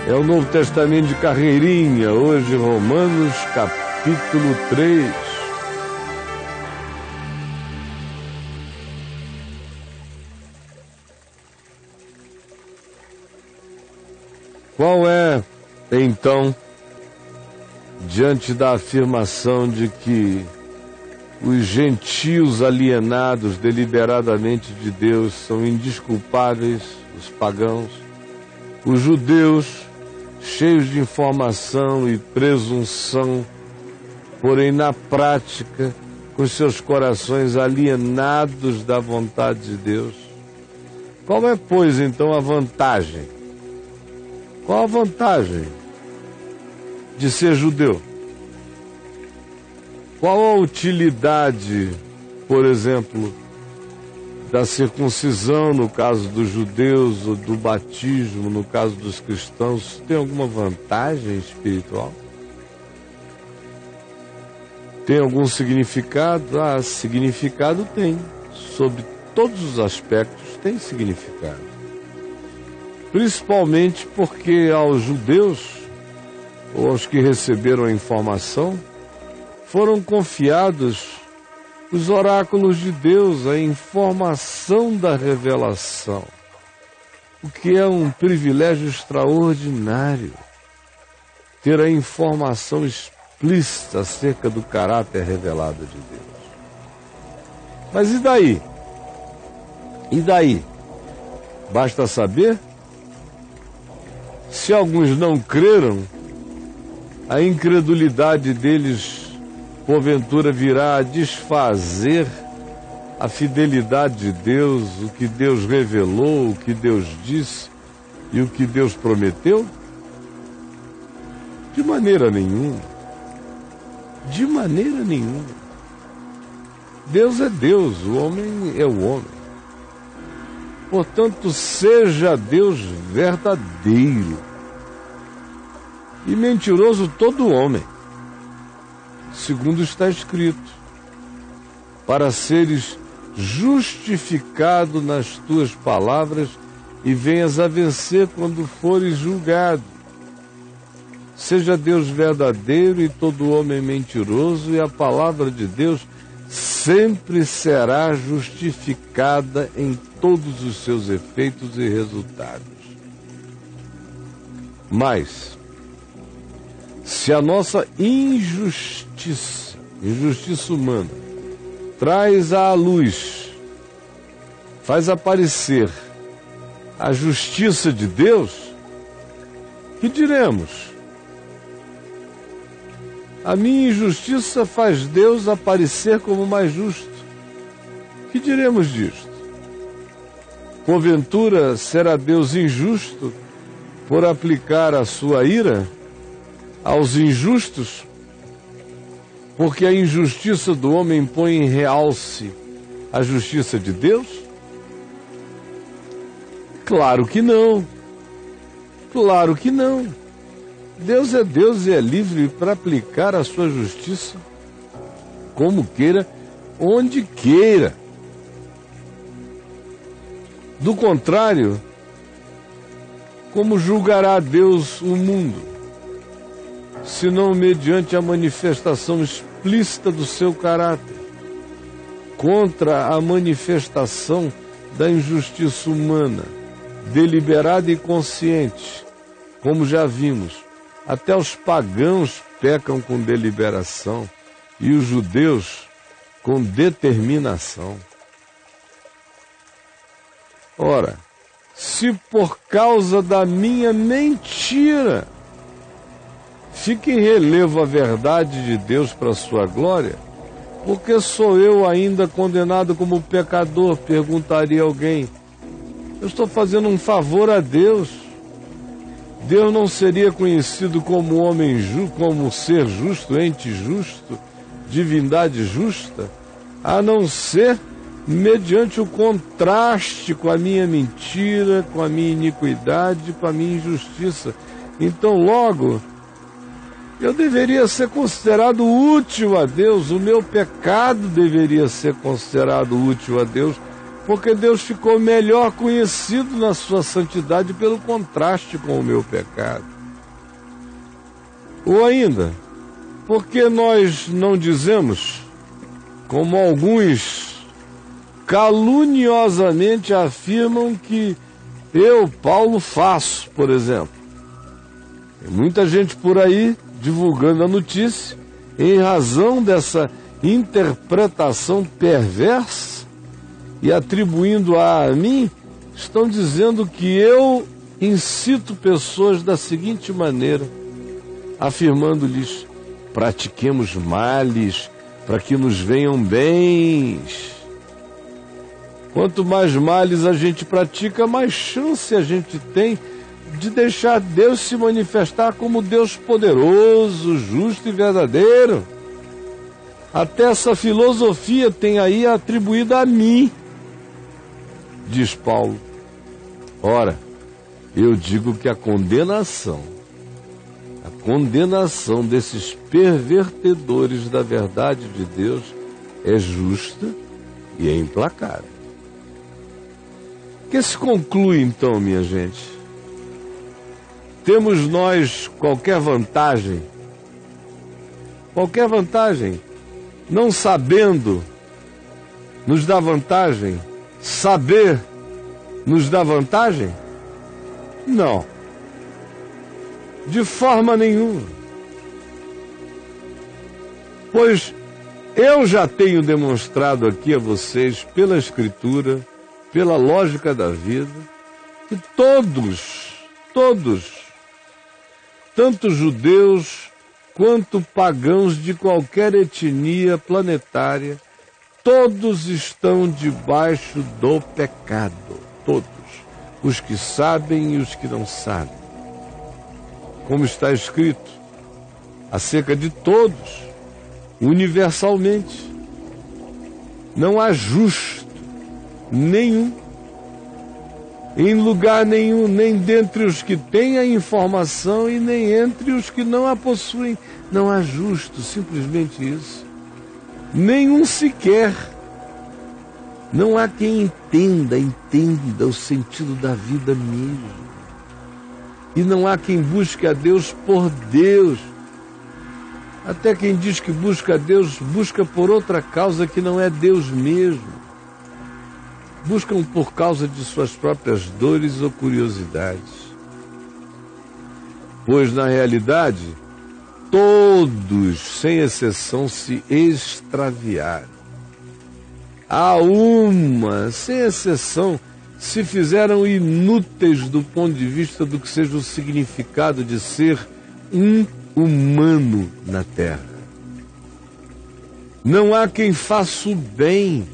É o Novo Testamento de carreirinha, hoje Romanos capítulo 3. Qual é, então, diante da afirmação de que os gentios alienados deliberadamente de Deus são indesculpáveis, os pagãos, os judeus, cheios de informação e presunção, porém na prática, com seus corações alienados da vontade de Deus? Qual é, pois, então, a vantagem? Qual a vantagem de ser judeu? Qual a utilidade, por exemplo, da circuncisão no caso dos judeus, ou do batismo no caso dos cristãos? Tem alguma vantagem espiritual? Tem algum significado? Significado tem. Sobre todos os aspectos tem significado. Principalmente porque aos judeus, ou aos que receberam a informação, foram confiados os oráculos de Deus, a informação da revelação, o que é um privilégio extraordinário, ter a informação explícita acerca do caráter revelado de Deus. Mas e daí? E daí? Basta saber? Se alguns não creram, a incredulidade deles, porventura, virá a desfazer a fidelidade de Deus, o que Deus revelou, o que Deus disse e o que Deus prometeu? De maneira nenhuma. De maneira nenhuma. Deus é Deus, o homem é o homem. Portanto, seja Deus verdadeiro. E mentiroso todo homem, segundo está escrito, para seres justificado nas tuas palavras e venhas a vencer quando fores julgado. Seja Deus verdadeiro e todo homem mentiroso, e a palavra de Deus sempre será justificada em todos os seus efeitos e resultados. Mas, se a nossa injustiça humana, traz à luz, faz aparecer a justiça de Deus, que diremos? A minha injustiça faz Deus aparecer como mais justo. Que diremos disto? Porventura será Deus injusto por aplicar a sua ira aos injustos? Porque a injustiça do homem põe em realce a justiça de Deus? Claro que não. Claro que não. Deus é Deus e é livre para aplicar a sua justiça como queira, onde queira. Do contrário, como julgará Deus o mundo, senão mediante a manifestação explícita do seu caráter, contra a manifestação da injustiça humana, deliberada e consciente, como já vimos. Até os pagãos pecam com deliberação e os judeus com determinação. Ora, se por causa da minha mentira fica em relevo a verdade de Deus para a sua glória, porque sou eu ainda condenado como pecador? Perguntaria alguém. Eu estou fazendo um favor a Deus. Deus não seria conhecido como homem justo, como ser justo, ente justo, divindade justa, a não ser mediante o contraste com a minha mentira, com a minha iniquidade, com a minha injustiça. Então, logo, eu deveria ser considerado útil a Deus, o meu pecado deveria ser considerado útil a Deus, porque Deus ficou melhor conhecido na sua santidade pelo contraste com o meu pecado. Ou ainda, por que nós não dizemos, como alguns caluniosamente afirmam que eu, Paulo, faço, por exemplo? Tem muita gente por aí divulgando a notícia em razão dessa interpretação perversa e atribuindo a mim, estão dizendo que eu incito pessoas da seguinte maneira, afirmando-lhes: pratiquemos males para que nos venham bens. Quanto mais males a gente pratica, mais chance a gente tem de deixar Deus se manifestar como Deus poderoso, justo e verdadeiro. Até essa filosofia tem aí atribuída a mim, diz Paulo. Ora, eu digo que a condenação desses pervertedores da verdade de Deus é justa e é implacável. O que se conclui então, minha gente? Temos nós qualquer vantagem? Qualquer vantagem? Não sabendo nos dá vantagem? Saber nos dá vantagem? Não. De forma nenhuma. Pois eu já tenho demonstrado aqui a vocês, pela Escritura, pela lógica da vida, que todos, tanto judeus quanto pagãos de qualquer etnia planetária, todos estão debaixo do pecado. Todos. Os que sabem e os que não sabem. Como está escrito acerca de todos, universalmente. Não há justo nenhum, em lugar nenhum, nem dentre os que têm a informação e nem entre os que não a possuem. Não há justo, simplesmente isso. Nenhum sequer. Não há quem entenda o sentido da vida mesmo. E não há quem busque a Deus por Deus. Até quem diz que busca a Deus, busca por outra causa que não é Deus mesmo. Buscam por causa de suas próprias dores ou curiosidades. Pois, na realidade, todos, sem exceção, se extraviaram. Há uma, sem exceção, se fizeram inúteis do ponto de vista do que seja o significado de ser um humano na Terra. Não há quem faça o bem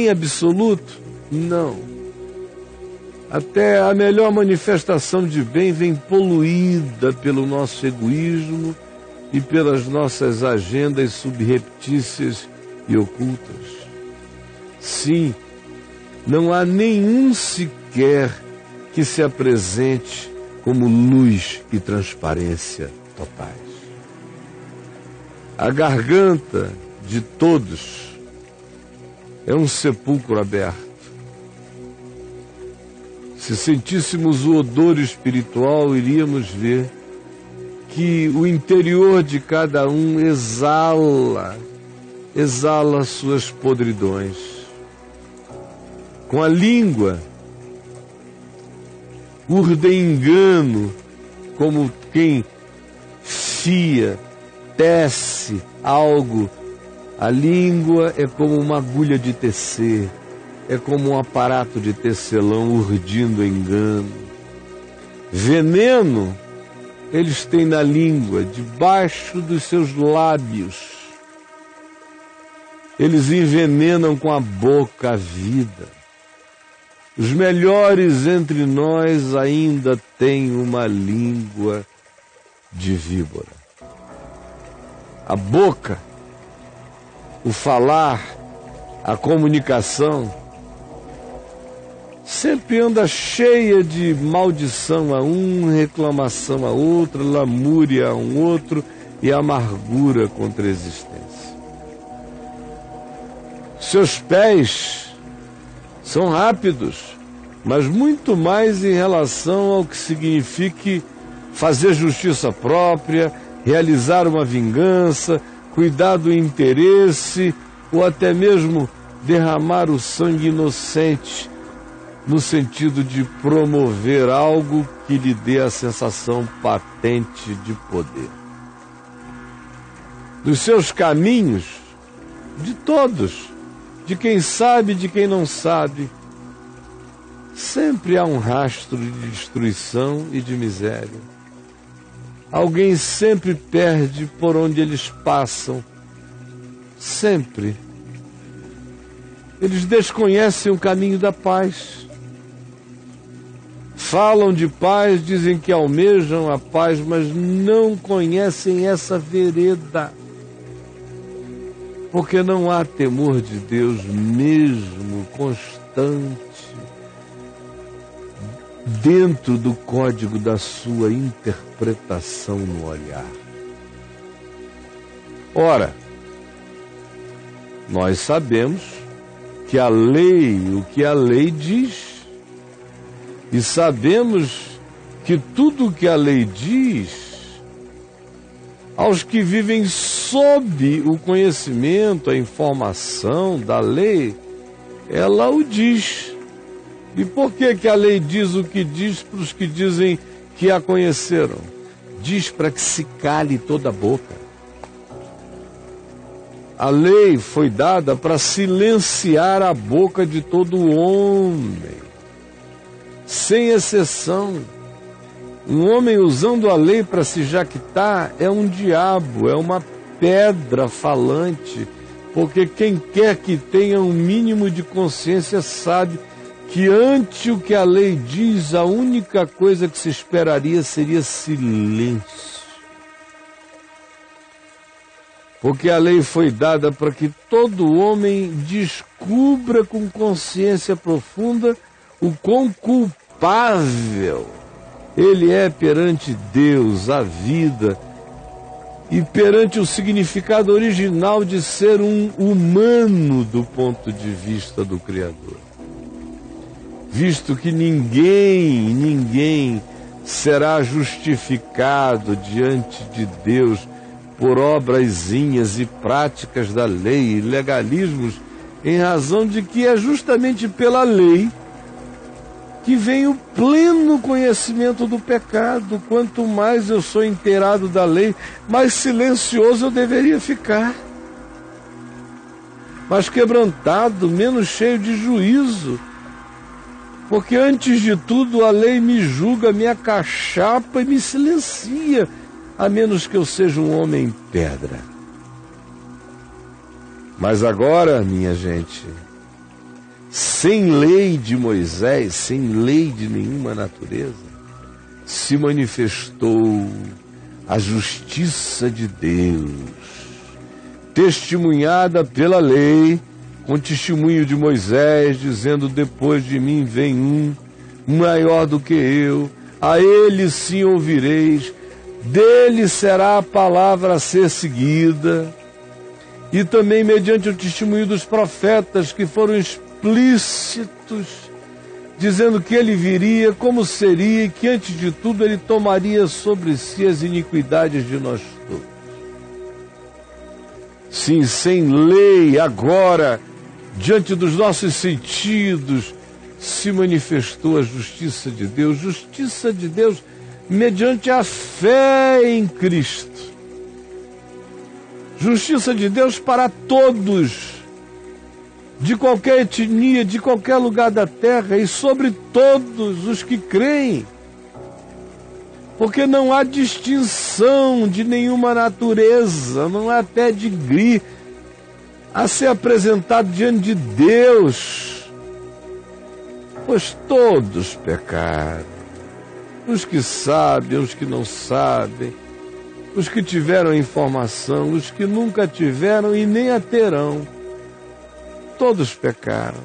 absoluto, não. Até a melhor manifestação de bem vem poluída pelo nosso egoísmo e pelas nossas agendas subreptícias e ocultas. Sim, não há nenhum sequer que se apresente como luz e transparência totais. A garganta de todos é um sepulcro aberto. Se sentíssemos o odor espiritual, iríamos ver que o interior de cada um exala suas podridões. Com a língua, urde engano, como quem fia, tece algo. A língua é como uma agulha de tecer, é como um aparato de tecelão urdindo engano. Veneno eles têm na língua, debaixo dos seus lábios. Eles envenenam com a boca a vida. Os melhores entre nós ainda têm uma língua de víbora. A boca, o falar, a comunicação, sempre anda cheia de maldição a um, reclamação a outro, lamúria a um outro e amargura contra a existência. Seus pés são rápidos, mas muito mais em relação ao que signifique fazer justiça própria, realizar uma vingança, cuidar do interesse ou até mesmo derramar o sangue inocente, no sentido de promover algo que lhe dê a sensação patente de poder. Dos seus caminhos, de todos, de quem sabe e de quem não sabe, sempre há um rastro de destruição e de miséria. Alguém sempre perde por onde eles passam, sempre. Eles desconhecem o caminho da paz. Falam de paz, dizem que almejam a paz, mas não conhecem essa vereda. Porque não há temor de Deus mesmo, constante, dentro do código da sua interpretação no olhar. Ora, nós sabemos que a lei, o que a lei diz, e sabemos que tudo o que a lei diz, aos que vivem sob o conhecimento, a informação da lei, ela o diz. E por que a lei diz o que diz para os que dizem que a conheceram? Diz para que se cale toda a boca. A lei foi dada para silenciar a boca de todo homem, sem exceção. Um homem usando a lei para se jactar é um diabo, é uma pedra falante, porque quem quer que tenha um mínimo de consciência sabe que ante o que a lei diz, a única coisa que se esperaria seria silêncio. Porque a lei foi dada para que todo homem descubra com consciência profunda o quão culpável ele é perante Deus, a vida, e perante o significado original de ser um humano do ponto de vista do Criador. Visto que ninguém será justificado diante de Deus por obrazinhas e práticas da lei e legalismos, em razão de que é justamente pela lei que vem o pleno conhecimento do pecado. Quanto mais eu sou inteirado da lei, mais silencioso eu deveria ficar, mais quebrantado, menos cheio de juízo. Porque antes de tudo a lei me julga, me acachapa e me silencia, a menos que eu seja um homem pedra. Mas agora, minha gente, sem lei de Moisés, sem lei de nenhuma natureza, se manifestou a justiça de Deus, testemunhada pela lei, com testemunho de Moisés, dizendo: depois de mim vem um maior do que eu, a ele sim ouvireis, dele será a palavra a ser seguida. E também mediante o testemunho dos profetas, que foram explícitos, dizendo que ele viria, como seria, e que antes de tudo ele tomaria sobre si as iniquidades de nós todos. Sim, sem lei, agora, diante dos nossos sentidos, se manifestou a justiça de Deus mediante a fé em Cristo. Justiça de Deus para todos, de qualquer etnia, de qualquer lugar da terra, e sobre todos os que creem. Porque não há distinção de nenhuma natureza, não há pedigree a ser apresentado diante de Deus, pois todos pecaram, os que sabem, os que não sabem, os que tiveram informação, os que nunca tiveram e nem a terão, todos pecaram,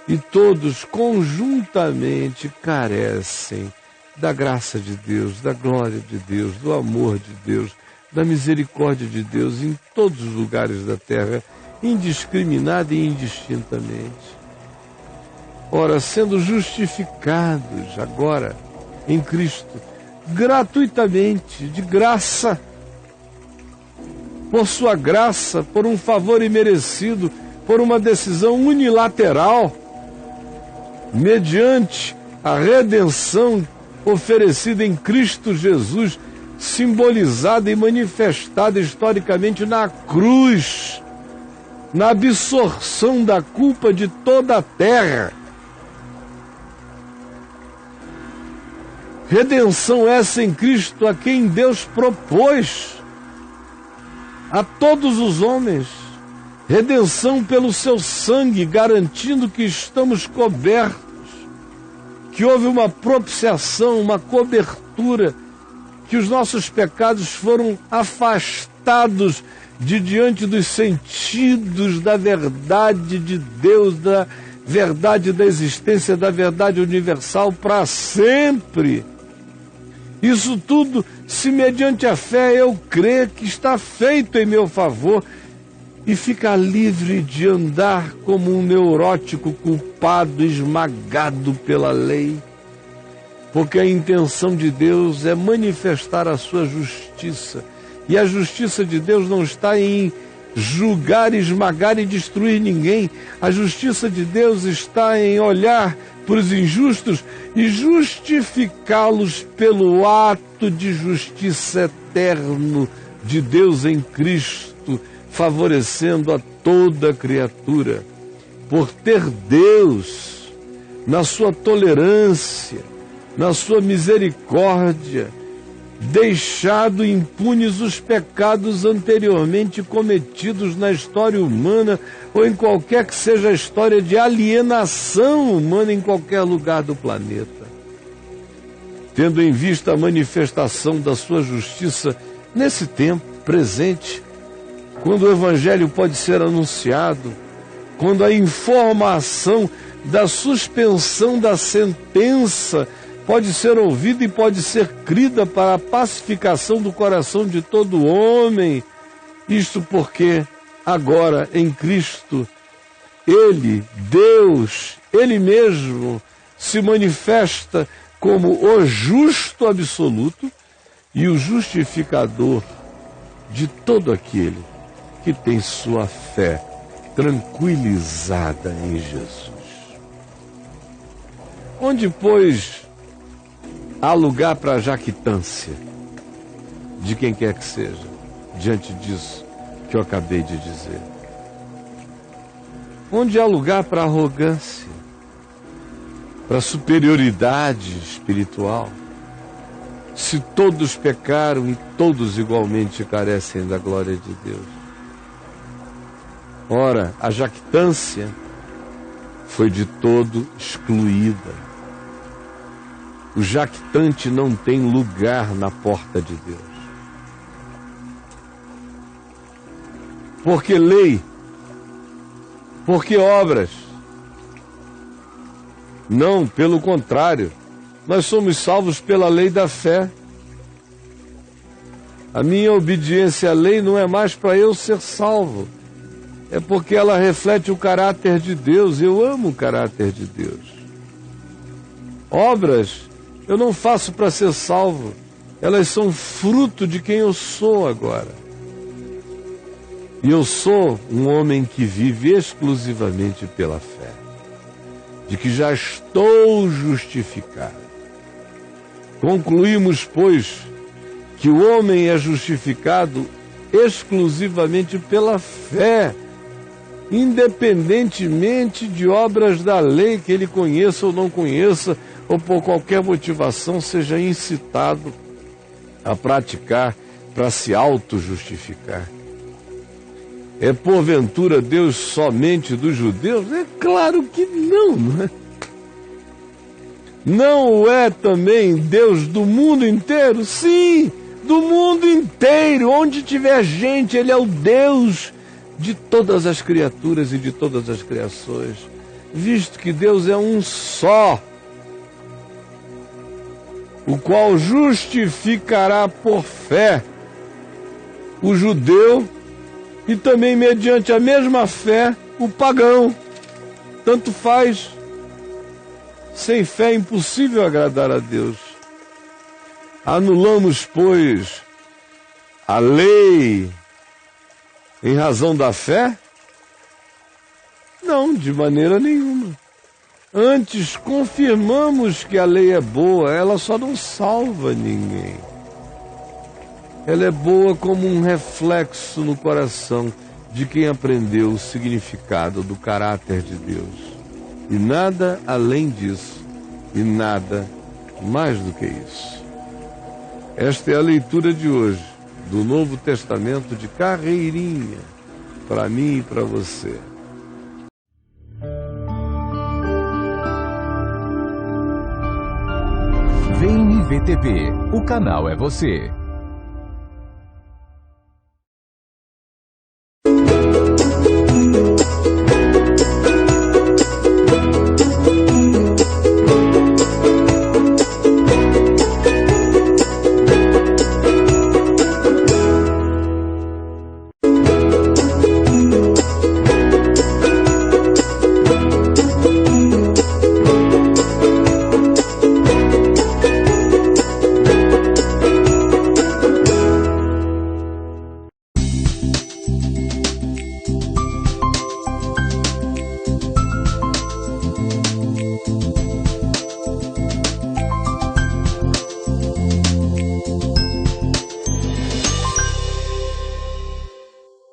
e todos conjuntamente carecem da graça de Deus, da glória de Deus, do amor de Deus, da misericórdia de Deus em todos os lugares da terra, indiscriminada e indistintamente. Ora, sendo justificados agora em Cristo, gratuitamente, de graça, por sua graça, por um favor imerecido, por uma decisão unilateral, mediante a redenção oferecida em Cristo Jesus, simbolizada e manifestada historicamente na cruz, na absorção da culpa de toda a terra. Redenção essa em Cristo, a quem Deus propôs a todos os homens. Redenção pelo seu sangue, garantindo que estamos cobertos, que houve uma propiciação, uma cobertura, que os nossos pecados foram afastados de diante dos sentidos da verdade de Deus, da verdade da existência, da verdade universal para sempre. Isso tudo, se mediante a fé eu crer que está feito em meu favor, e ficar livre de andar como um neurótico culpado, esmagado pela lei. Porque a intenção de Deus é manifestar a sua justiça. E a justiça de Deus não está em julgar, esmagar e destruir ninguém. A justiça de Deus está em olhar para os injustos e justificá-los pelo ato de justiça eterno de Deus em Cristo, favorecendo a toda criatura. Por ter Deus, na sua tolerância, na sua misericórdia, deixado impunes os pecados anteriormente cometidos na história humana ou em qualquer que seja a história de alienação humana em qualquer lugar do planeta. Tendo em vista a manifestação da sua justiça nesse tempo presente, quando o Evangelho pode ser anunciado, quando a informação da suspensão da sentença pode ser ouvida e pode ser crida para a pacificação do coração de todo homem. Isto porque agora em Cristo, Ele, Deus, Ele mesmo, se manifesta como o justo absoluto e o justificador de todo aquele que tem sua fé tranquilizada em Jesus. Onde, pois, há lugar para a jactância de quem quer que seja, diante disso que eu acabei de dizer? Onde há lugar para arrogância, para superioridade espiritual, se todos pecaram e todos igualmente carecem da glória de Deus? Ora, a jactância foi de todo excluída. O jactante não tem lugar na porta de Deus. Porque lei, porque obras. Não, pelo contrário, nós somos salvos pela lei da fé. A minha obediência à lei não é mais para eu ser salvo, é porque ela reflete o caráter de Deus. Eu amo o caráter de Deus. Obras eu não faço para ser salvo, elas são fruto de quem eu sou agora. E eu sou um homem que vive exclusivamente pela fé, de que já estou justificado. Concluímos, pois, que o homem é justificado exclusivamente pela fé, independentemente de obras da lei que ele conheça ou não conheça, ou por qualquer motivação seja incitado a praticar para se auto-justificar. É porventura Deus somente dos judeus? É claro que não, não é? Não é também Deus do mundo inteiro? Sim, do mundo inteiro. Onde tiver gente, Ele é o Deus de todas as criaturas e de todas as criações. Visto que Deus é um só, o qual justificará por fé o judeu e também mediante a mesma fé o pagão. Tanto faz. Sem fé é impossível agradar a Deus. Anulamos, pois, a lei em razão da fé? Não, de maneira nenhuma. Antes, confirmamos que a lei é boa, ela só não salva ninguém. Ela é boa como um reflexo no coração de quem aprendeu o significado do caráter de Deus. E nada além disso, e nada mais do que isso. Esta é a leitura de hoje do Novo Testamento de carreirinha, para mim e para você. VNVTV, o canal é você.